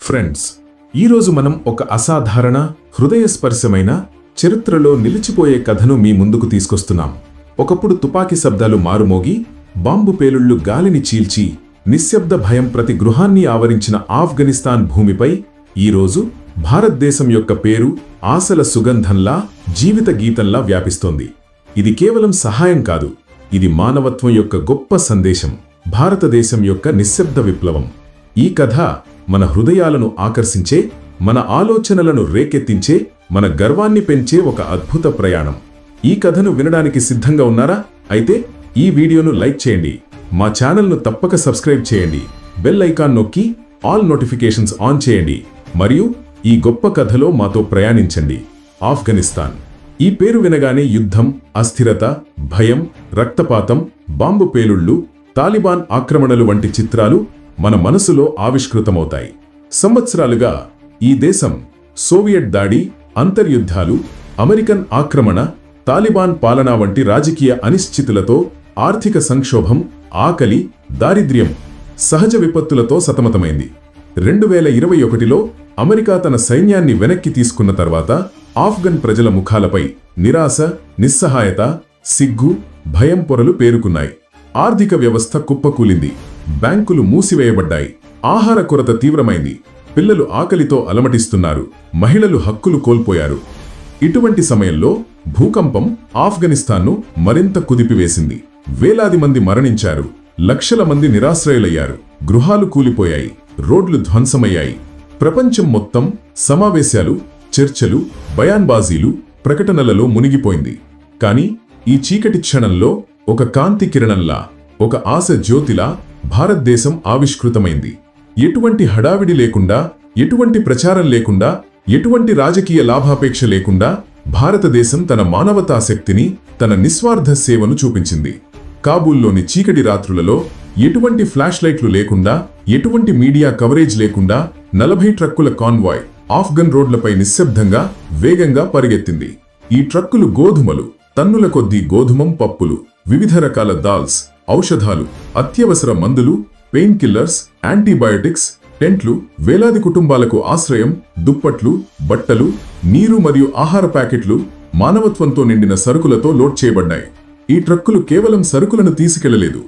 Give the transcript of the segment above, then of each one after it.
Friends, ఈరోజు మనం ఒక అసాధారణ హృదయస్పర్శమైన చరిత్రలో నిలిచిపోయే కథను మీ ముందుకు తీసుకొస్తున్నాం. ఒకప్పుడు తుపాకీ శబ్దాలు మారుమోగి బాంబు పేలుళ్లు గాలిని చీల్చి నిశ్శబ్ద భయం ప్రతి గృహాన్ని ఆవరించిన ఆఫ్ఘనిస్తాన్ భూమిపై ఈరోజు భారతదేశం యొక్క పేరు ఆశల సుగంధంలా జీవిత గీతంలా వ్యాపిస్తోంది. ఇది కేవలం సహాయం కాదు, ఇది మానవత్వం యొక్క గొప్ప సందేశం, భారతదేశం యొక్క నిశ్శబ్ద విప్లవం. ఈ కథ మన హృదయాలను ఆకర్షించే, మన ఆలోచనలను రేకెత్తించే, మన గర్వాన్ని పెంచే ఒక అద్భుత ప్రయాణం. ఈ కథను వినడానికి సిద్ధంగా ఉన్నారా? అయితే ఈ వీడియోను లైక్ చేయండి, మా ఛానల్ను తప్పక సబ్స్క్రైబ్ చేయండి, బెల్ ఐకాన్ నొక్కి ఆల్ నోటిఫికేషన్స్ ఆన్ చేయండి మరియు ఈ గొప్ప కథలో మాతో ప్రయాణించండి. ఆఫ్ఘనిస్తాన్ ఈ పేరు వినగానే యుద్ధం, అస్థిరత, భయం, రక్తపాతం, బాంబు పేలుళ్లు, తాలిబాన్ ఆక్రమణలు వంటి చిత్రాలు మన మనసులో ఆవిష్కృతమవుతాయి. సంవత్సరాలుగా ఈ దేశం సోవియట్ దాడి, అంతర్యుద్ధాలు, అమెరికన్ ఆక్రమణ, తాలిబాన్ పాలన వంటి రాజకీయ అనిశ్చితులతో, ఆర్థిక సంక్షోభం, ఆకలి, దారిద్ర్యం, సహజ విపత్తులతో సతమతమైంది. 2021లో అమెరికా తన సైన్యాన్ని వెనక్కి తీసుకున్న తర్వాత ఆఫ్ఘన్ ప్రజల ముఖాలపై నిరాశ, నిస్సహాయత, సిగ్గు, భయం పొరలు పేరుకున్నాయి. ఆర్థిక వ్యవస్థ కుప్పకూలింది, బ్యాంకులు మూసివేయబడ్డాయి, ఆహార కొరత తీవ్రమైంది, పిల్లలు ఆకలితో అలమటిస్తున్నారు, మహిళలు హక్కులు కోల్పోయారు. ఇటువంటి సమయంలో భూకంపం ఆఫ్ఘనిస్తాన్ను మరింత కుదిపివేసింది. వేలాది మంది మరణించారు, లక్షల మంది నిరాశ్రయులయ్యారు, గృహాలు కూలిపోయాయి, రోడ్లు ధ్వంసమయ్యాయి. ప్రపంచం మొత్తం సమావేశాలు, చర్చలు, బయాన్బాజీలు, ప్రకటనలలో మునిగిపోయింది. కానీ ఈ చీకటి క్షణంలో ఒక కాంతి కిరణంలా, ఒక ఆశ జ్యోతిలా భారతదేశం ఆవిష్కృతమైంది. ఎటువంటి హడావిడి లేకుండా, ఎటువంటి ప్రచారం లేకుండా, ఎటువంటి రాజకీయ లాభాపేక్ష లేకుండా భారతదేశం తన మానవతా శక్తిని, తన నిస్వార్థ సేవను చూపించింది. కాబూల్లోని చీకటి రాత్రులలో ఎటువంటి ఫ్లాష్ లైట్లు లేకుండా, ఎటువంటి మీడియా కవరేజ్ లేకుండా 40 ట్రక్కుల కాన్వాయ్ ఆఫ్ఘన్ రోడ్లపై నిశ్శబ్దంగా, వేగంగా పరిగెత్తింది. ఈ ట్రక్కులు గోధుమలు, టన్నుల కొద్దీ గోధుమం, పప్పులు, వివిధ రకాల దాల్స్, ఔషధాలు, అత్యవసర మందులు, పెయిన్ కిల్లర్స్, యాంటీబయోటిక్స్, టెంట్లు, వేలాది కుటుంబాలకు ఆశ్రయం, దుప్పట్లు, బట్టలు, నీరు మరియు ఆహార ప్యాకెట్లు, మానవత్వంతో నిండిన సరుకులతో లోడ్ చేయబడ్డాయి. ఈ ట్రక్కులు కేవలం సరుకులను తీసుకెళ్లలేదు,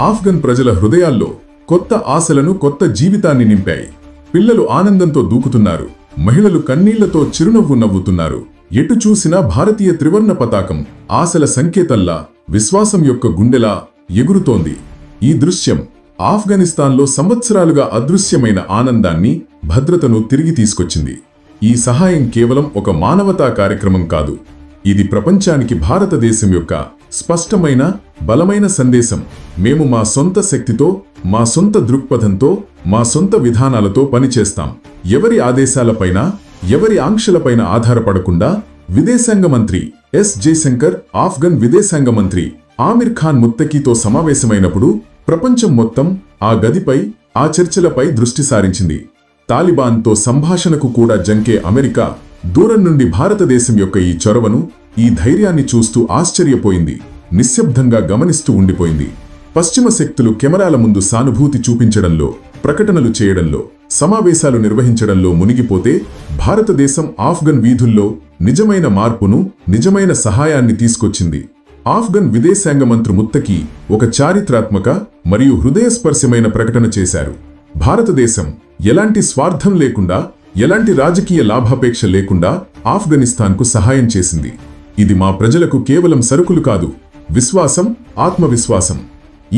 ఆఫ్ఘన్ ప్రజల హృదయాల్లో కొత్త ఆశలను, కొత్త జీవితాన్ని నింపాయి. పిల్లలు ఆనందంతో దూకుతున్నారు, మహిళలు కన్నీళ్లతో చిరునవ్వు నవ్వుతున్నారు. ఎటు చూసినా భారతీయ త్రివర్ణ పతాకం ఆశల సంకేతంలా, విశ్వాసం యొక్క గుండెలా ఎగురుతోంది. ఈ దృశ్యం ఆఫ్ఘనిస్తాన్లో సంవత్సరాలుగా అదృశ్యమైన ఆనందాన్ని, భద్రతను తిరిగి తీసుకొచ్చింది. ఈ సహాయం కేవలం ఒక మానవతా కార్యక్రమం కాదు, ఇది ప్రపంచానికి భారతదేశం యొక్క స్పష్టమైన, బలమైన సందేశం. మేము మా సొంత శక్తితో, మా సొంత దృక్పథంతో, మా సొంత విధానాలతో పనిచేస్తాం. ఎవరి ఆదేశాలపైన, ఎవరి ఆంక్షలపైన ఆధారపడకుండా. విదేశాంగ మంత్రి ఎస్ జయశంకర్ ఆఫ్ఘన్ విదేశాంగ మంత్రి ఆమిర్ ఖాన్ ముత్తకీతో సమావేశమైనప్పుడు ప్రపంచం మొత్తం ఆ గదిపై, ఆ చర్చలపై దృష్టి సారించింది. తాలిబాన్తో సంభాషణకు కూడా జంకే అమెరికా దూరం నుండి భారతదేశం యొక్క ఈ చొరవను, ఈ ధైర్యాన్ని చూస్తూ ఆశ్చర్యపోయింది, నిశ్శబ్దంగా గమనిస్తూ ఉండిపోయింది. పశ్చిమ శక్తులు కెమెరాల ముందు సానుభూతి చూపించడంలో, ప్రకటనలు చేయడంలో, సమావేశాలు నిర్వహించడంలో మునిగిపోతే, భారతదేశం ఆఫ్ఘన్ వీధుల్లో నిజమైన మార్పును, నిజమైన సహాయాన్ని తీసుకొచ్చింది. ఆఫ్ఘన్ విదేశాంగ మంత్రి ముత్తకీ ఒక చారిత్రాత్మక మరియు హృదయస్పర్శమైన ప్రకటన చేశారు. భారతదేశం ఎలాంటి స్వార్థం లేకుండా, ఎలాంటి రాజకీయ లాభాపేక్ష లేకుండా ఆఫ్ఘనిస్తాన్కు సహాయం చేసింది. ఇది మా ప్రజలకు కేవలం సరుకులు కాదు, విశ్వాసం, ఆత్మవిశ్వాసం.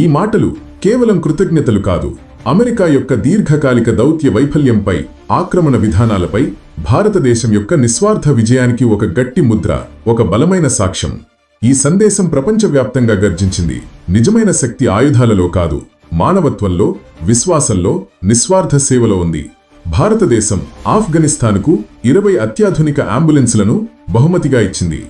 ఈ మాటలు కేవలం కృతజ్ఞతలు కాదు, అమెరికా యొక్క దీర్ఘకాలిక దౌత్య వైఫల్యంపై, ఆక్రమణ విధానాలపై భారతదేశం యొక్క నిస్వార్థ విజయానికి ఒక గట్టి ముద్ర, ఒక బలమైన సాక్ష్యం. ఈ సందేశం ప్రపంచవ్యాప్తంగా గర్జించింది. నిజమైన శక్తి ఆయుధాలలో కాదు, మానవత్వంలో, విశ్వాసంలో, నిస్వార్థ సేవలో ఉంది. భారతదేశం ఆఫ్ఘనిస్తాన్కు 20 అత్యాధునిక అంబులెన్స్లను బహుమతిగా ఇచ్చింది.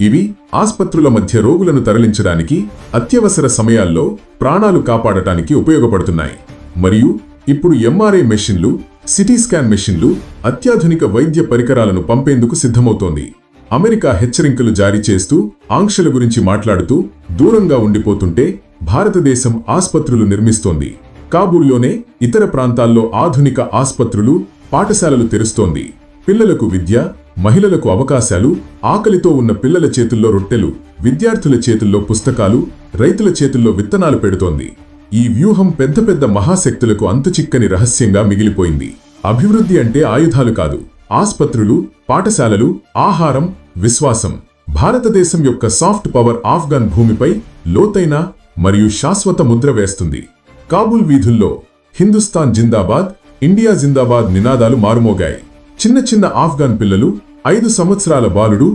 ఇవి ఆస్పత్రుల మధ్య రోగులను తరలించడానికి, అత్యవసర సమయాల్లో ప్రాణాలు కాపాడటానికి ఉపయోగపడుతున్నాయి. మరియు ఇప్పుడు ఎంఆర్ఐ మెషిన్లు, సిటీ స్కాన్ మెషిన్లు, అత్యాధునిక వైద్య పరికరాలను పంపేందుకు సిద్ధమవుతోంది. అమెరికా హెచ్చరికలు జారీ చేస్తూ, ఆంక్షల గురించి మాట్లాడుతూ దూరంగా ఉండిపోతుంటే భారతదేశం ఆస్పత్రులు నిర్మిస్తోంది. కాబూల్లోనే ఇతర ప్రాంతాల్లో ఆధునిక ఆస్పత్రులు, పాఠశాలలు తెరుస్తోంది. పిల్లలకు విద్య, మహిళలకు అవకాశాలు, ఆకలితో ఉన్న పిల్లల చేతుల్లో రొట్టెలు, విద్యార్థుల చేతుల్లో పుస్తకాలు, రైతుల చేతుల్లో విత్తనాలు పెడుతోంది. ఈ వ్యూహం పెద్ద పెద్ద మహాశక్తులకు అంతుచిక్కని రహస్యంగా మిగిలిపోయింది. అభివృద్ధి అంటే ఆయుధాలు కాదు, ఆస్పత్రులు, పాఠశాలలు, ఆహారం, విశ్వాసం. భారతదేశం యొక్క సాఫ్ట్ పవర్ ఆఫ్ఘన్ భూమిపై లోతైన మరియు శాశ్వత ముద్ర వేస్తుంది. కాబూల్ వీధుల్లో హిందుస్థాన్ జిందాబాద్, ఇండియా జిందాబాద్ నినాదాలు మారుమోగాయి. చిన్న చిన్న ఆఫ్ఘన్ పిల్లలు, 5 సంవత్సరాల బాలుడు,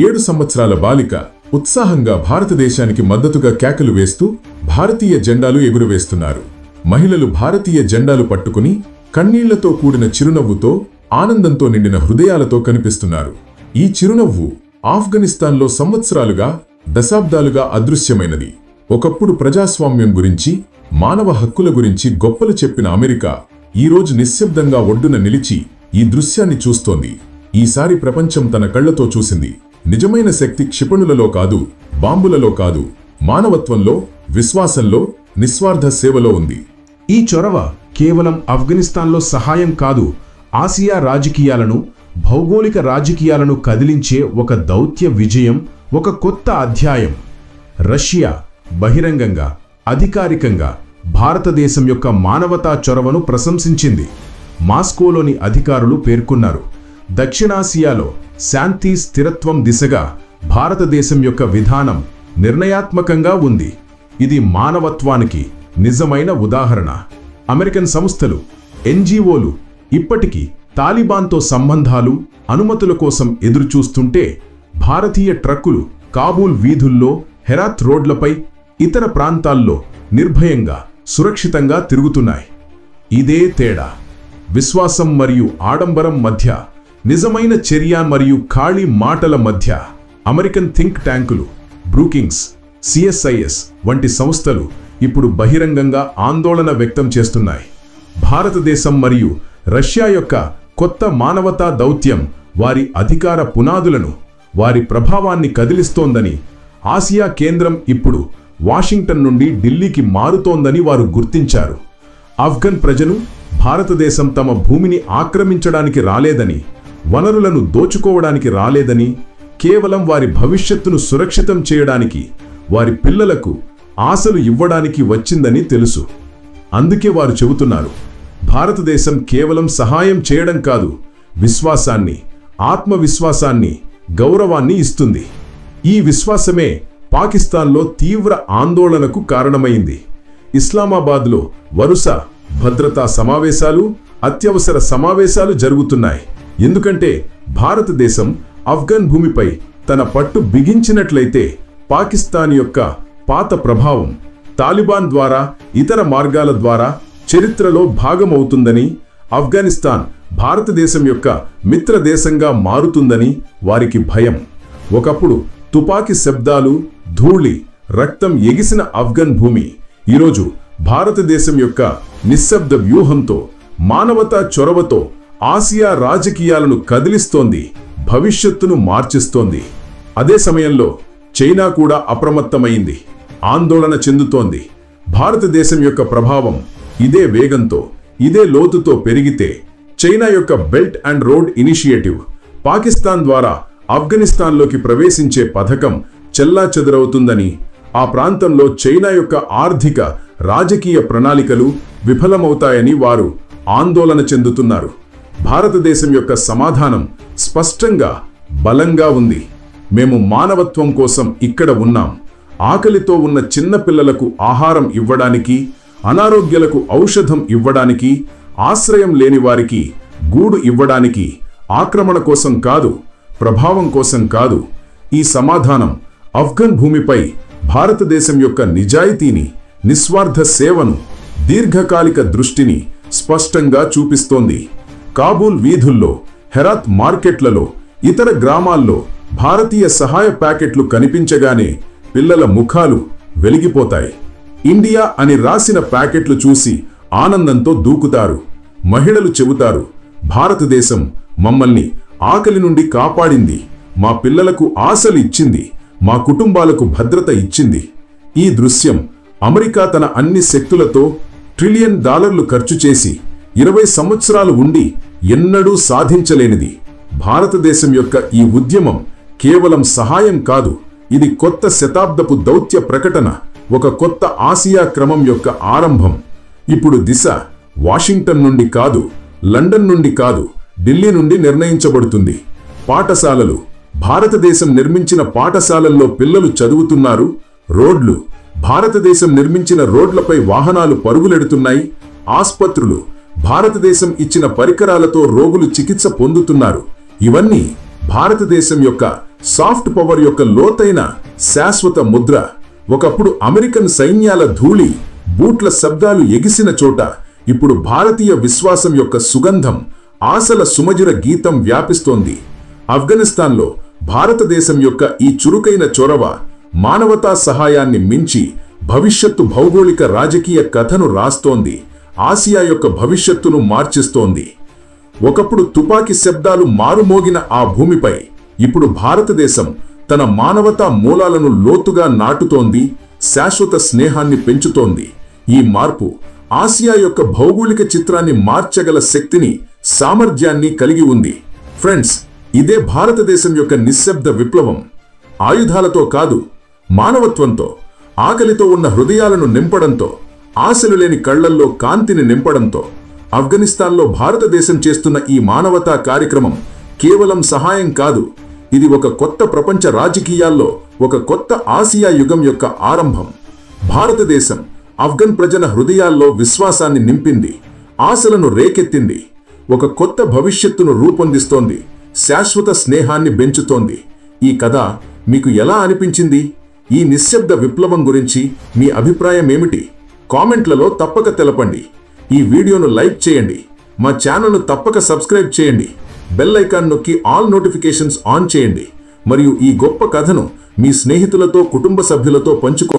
7 సంవత్సరాల బాలిక ఉత్సాహంగా భారతదేశానికి మద్దతుగా కేకలు వేస్తూ భారతీయ జెండాలు ఎగురవేస్తున్నారు. మహిళలు భారతీయ జెండాలు పట్టుకుని కన్నీళ్లతో కూడిన చిరునవ్వుతో, ఆనందంతో నిండిన హృదయాలతో కనిపిస్తున్నారు. ఈ చిరునవ్వు ఆఫ్ఘనిస్తాన్లో సంవత్సరాలుగా, దశాబ్దాలుగా అదృశ్యమైనది. ఒకప్పుడు ప్రజాస్వామ్యం గురించి, మానవ హక్కుల గురించి గొప్పలు చెప్పిన అమెరికా ఈరోజు నిశ్శబ్దంగా ఒడ్డున నిలిచి ఈ దృశ్యాన్ని చూస్తోంది. ఈసారి ప్రపంచం తన కళ్లతో చూసింది. నిజమైన శక్తి క్షిపణులలో కాదు, బాంబులలో కాదు, మానవత్వంలో, విశ్వాసంలో, నిస్వార్థ సేవలో ఉంది. ఈ చొరవ కేవలం ఆఫ్ఘనిస్తాన్లో సహాయం కాదు, ఆసియా రాజకీయాలను, భౌగోళిక రాజకీయాలను కదిలించే ఒక దౌత్య విజయం, ఒక కొత్త అధ్యాయం. రష్యా బహిరంగంగా, అధికారికంగా భారతదేశం యొక్క మానవతా చొరవను ప్రశంసించింది. మాస్కోలోని అధికారులు పేర్కొన్నారు, దక్షిణాసియాలో శాంతి స్థిరత్వం దిశగా భారతదేశం యొక్క విధానం నిర్ణయాత్మకంగా ఉంది. ఇది మానవత్వానికి నిజమైన ఉదాహరణ. అమెరికన్ సంస్థలు, ఎన్జిఓలు ఇప్పటికీ తాలిబాన్తో సంబంధాలు, అనుమతుల కోసం ఎదురుచూస్తుంటే, భారతీయ ట్రక్కులు కాబూల్ వీధుల్లో, హెరాత్ రోడ్లపై, ఇతర ప్రాంతాల్లో నిర్భయంగా, సురక్షితంగా తిరుగుతున్నాయి. ఇదే తేడా. విశ్వాసం మరియు ఆడంబరం మధ్య, నిజమైన చర్య మరియు ఖాళీ మాటల మధ్య. అమెరికన్ థింక్ ట్యాంకులు, బ్రూకింగ్స్, సిఎస్ఐఎస్ వంటి సంస్థలు ఇప్పుడు బహిరంగంగా ఆందోళన వ్యక్తం చేస్తున్నాయి. భారతదేశం మరియు రష్యా యొక్క కొత్త మానవతా దౌత్యం వారి అధికార పునాదులను, వారి ప్రభావాన్ని కదిలిస్తోందని, ఆసియా కేంద్రం ఇప్పుడు వాషింగ్టన్ నుండి ఢిల్లీకి మారుతోందని వారు గుర్తించారు. ఆఫ్ఘన్ ప్రజలు భారతదేశం తమ భూమిని ఆక్రమించడానికి రాలేదని, వనరులను దోచుకోవడానికి రాలేదని, కేవలం వారి భవిష్యత్తును సురక్షితం చేయడానికి, వారి పిల్లలకు ఆశలు ఇవ్వడానికి వచ్చిందని తెలుసు. అందుకే వారు చెబుతున్నారు, భారతదేశం కేవలం సహాయం చేయడం కాదు, విశ్వాసాన్ని, ఆత్మవిశ్వాసాన్ని, గౌరవాన్ని ఇస్తుంది. ఈ విశ్వాసమే పాకిస్తాన్లో తీవ్ర ఆందోళనకు కారణమైంది. ఇస్లామాబాద్లో వరుస భద్రతా సమావేశాలు, అత్యవసర సమావేశాలు జరుగుతున్నాయి. ఎందుకంటే భారతదేశం ఆఫ్ఘన్ భూమిపై తన పట్టు బిగించినట్లయితే, పాకిస్తాన్ యొక్క పాత ప్రభావం తాలిబాన్ ద్వారా, ఇతర మార్గాల ద్వారా చరిత్రలో భాగమవుతుందని, ఆఫ్ఘనిస్తాన్ భారతదేశం యొక్క మిత్ర దేశంగా మారుతుందని వారికి భయం. ఒకప్పుడు తుపాకీ శబ్దాలు, ధూళి, రక్తం ఎగిసిన ఆఫ్ఘన్ భూమి ఈరోజు భారతదేశం యొక్క నిశ్శబ్ద వ్యూహంతో, మానవతా చొరవతో ఆసియా రాజకీయాలను కదిలిస్తోంది, భవిష్యత్తును మార్చిస్తోంది. అదే సమయంలో చైనా కూడా అప్రమత్తమైంది, ఆందోళన చెందుతోంది. భారతదేశం యొక్క ప్రభావం ఇదే వేగంతో, ఇదే లోతుతో పెరిగితే, చైనా యొక్క belt and road initiative, Pakistan ద్వారా ఆఫ్ఘనిస్తాన్లోకి ప్రవేశించే పథకం చెల్లాచెదరవుతుందని, ఆ ప్రాంతంలో చైనా యొక్క ఆర్థిక, రాజకీయ ప్రణాళికలు విఫలమవుతాయని వారు ఆందోళన చెందుతున్నారు. భారతదేశం యొక్క సమాధానం స్పష్టంగా, బలంగా ఉంది. మేము మానవత్వం కోసం ఇక్కడ ఉన్నాం. ఆకలితో ఉన్న చిన్న పిల్లలకు ఆహారం ఇవ్వడానికి, అనారోగ్యాలకు ఔషధం ఇవ్వడానికి, ఆశ్రయం లేని వారికి గూడు ఇవ్వడానికి, ఆక్రమణ కోసం కాదు, ప్రభావం కోసం కాదు. ఈ సమాధానం ఆఫ్ఘన్ భూమిపై భారతదేశం యొక్క నిజాయితీని, నిస్వార్థ సేవను, దీర్ఘకాలిక దృష్టిని స్పష్టంగా చూపిస్తోంది. కాబూల్ వీధుల్లో, హెరాత్ మార్కెట్లలో, ఇతర గ్రామాల్లో భారతీయ సహాయ ప్యాకెట్లు కనిపించగానే పిల్లల ముఖాలు వెలిగిపోతాయి. ఇండియా అని రాసిన ప్యాకెట్లు చూసి ఆనందంతో దూకుతారు. మహిళలు చెబుతారు, భారతదేశం మమ్మల్ని ఆకలి నుండి కాపాడింది, మా పిల్లలకు ఆశలు ఇచ్చింది, మా కుటుంబాలకు భద్రత ఇచ్చింది. ఈ దృశ్యం అమెరికా తన అన్ని శక్తులతో $1 ట్రిలియన్ ఖర్చు చేసి 20 సంవత్సరాలు ఉండి ఎన్నడూ సాధించలేనిది. భారతదేశం యొక్క ఈ ఉద్యమం కేవలం సహాయం కాదు, ఇది కొత్త శతాబ్దపు దౌత్య ప్రకటన, ఒక కొత్త ఆసియా క్రమం యొక్క ఆరంభం. ఇప్పుడు దిశ వాషింగ్టన్ నుండి కాదు, లండన్ నుండి కాదు, ఢిల్లీ నుండి నిర్ణయించబడుతుంది. పాఠశాలలు, భారతదేశం నిర్మించిన పాఠశాలల్లో పిల్లలు చదువుతున్నారు. రోడ్లు, భారతదేశం నిర్మించిన రోడ్లపై వాహనాలు పరుగులెడుతున్నాయి. ఆస్పత్రులు, భారతదేశం ఇచ్చిన పరికరాలతో రోగులు చికిత్స పొందుతున్నారు. ఇవన్నీ భారతదేశం యొక్క సాఫ్ట్ పవర్ యొక్క లోతైన శాశ్వత ముద్ర. ఒకప్పుడు అమెరికన్ సైన్యాల ధూళి, బూట్ల శబ్దాలు ఎగిసిన చోట ఇప్పుడు భారతీయ విశ్వాసం యొక్క సుగంధం, ఆశల సుమధుర గీతం వ్యాపిస్తోంది. ఆఫ్ఘనిస్తాన్లో భారతదేశం యొక్క ఈ చురుకైన చొరవ మానవతా సహాయాన్ని మించి భవిష్యత్తు భౌగోళిక రాజకీయ కథను రాస్తోంది, ఆసియా యొక్క భవిష్యత్తును మార్చిస్తోంది. ఒకప్పుడు తుపాకీ శబ్దాలు మారుమోగిన ఆ భూమిపై ఇప్పుడు భారతదేశం తన మానవతా మూలాలను లోతుగా నాటుతోంది, శాశ్వత స్నేహాన్ని పెంచుతోంది. ఈ మార్పు ఆసియా యొక్క భౌగోళిక చిత్రాన్ని మార్చగల శక్తిని, సామర్థ్యాన్ని కలిగి ఉంది. ఫ్రెండ్స్, ఇదే భారతదేశం యొక్క నిశ్శబ్ద విప్లవం. ఆయుధాలతో కాదు, మానవత్వంతో, ఆకలితో ఉన్న హృదయాలను నింపడంతో, ఆశలు లేని కళ్లల్లో కాంతిని నింపడంతో. ఆఫ్ఘనిస్తాన్లో భారతదేశం చేస్తున్న ఈ మానవతా కార్యక్రమం కేవలం సహాయం కాదు, ఇది ఒక కొత్త ప్రపంచ రాజకీయాల్లో ఒక కొత్త ఆసియా యుగం యొక్క ఆరంభం. భారతదేశం ఆఫ్ఘన్ ప్రజల హృదయాల్లో విశ్వాసాన్ని నింపింది, ఆశలను రేకెత్తింది, ఒక కొత్త భవిష్యత్తును రూపొందిస్తోంది, శాశ్వత స్నేహాన్ని పెంచుతోంది. ఈ కథ మీకు ఎలా అనిపించింది? ఈ నిశ్శబ్ద విప్లవం గురించి మీ అభిప్రాయం ఏమిటి? కామెంట్లలో తప్పక తెలపండి. ఈ వీడియోను లైక్ చేయండి, మా ఛానల్ను తప్పక సబ్స్క్రైబ్ చేయండి, బెల్ ఐకాన్ నొక్కి ఆల్ నోటిఫికేషన్స్ ఆన్ చేయండి, మరియు ఈ గొప్ప కథను మీ స్నేహితులతో, కుటుంబ సభ్యులతో పంచుకో.